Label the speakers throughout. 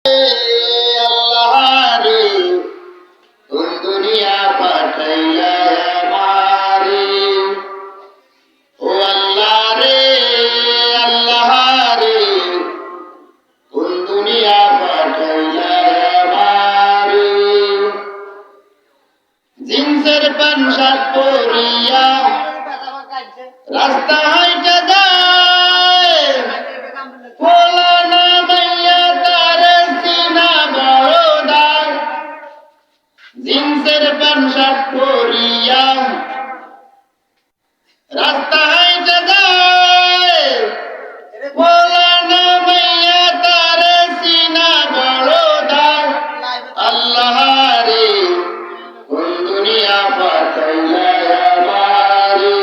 Speaker 1: अल्लाह रे तुम दुनिया पाठैया हमारी ओ अल्लाह रे तुम दुनिया पाठैया हमारी জিন্সের প্যান্ট শার্ট পরিয়া রাস্তা হাইটা যায় পোলা না মাইয়া তারে সিনা বড় দায় জিন্সের প্যান্ট শার্ট পরিয়া রাস্তা হাইটা যায় পোলা না মাইয়া তারে সিনা বড় দায় আল্লাহ রে কোন দুনিয়া পাঠাইলা আমারে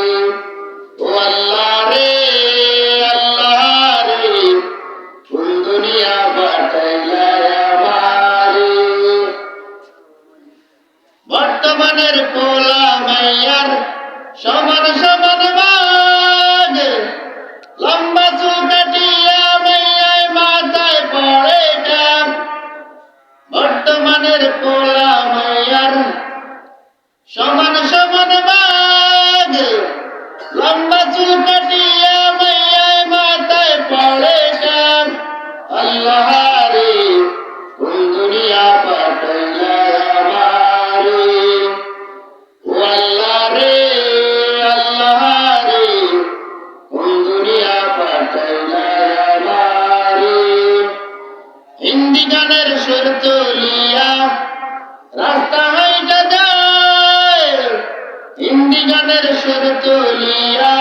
Speaker 1: ও আল্লাহ রে কোন দুনিয়া পাঠাইলা আমারে বর্তমানের পোলা মাইয়ার সমান সমান বাগ লম্বা চুল কাটিয়া মাইয়ায় মাথায় পড়ে ডাব বর্তমানের পোলা মাইয়ার সমান সমান বাগ লম্বা চুল কাটিয়া মাইয়ায় মাথায় পড়ে ডাব আল্লাহ রে কোন দুনিয়া পাঠাইলা আমারে ও আল্লাহ রে কোন দুনিয়া পাঠাইলা আমারে হিন্দি গানের সুর তুলিয়া রাস্তা হাইটা যায় হিন্দি গানের সুর তুলিয়া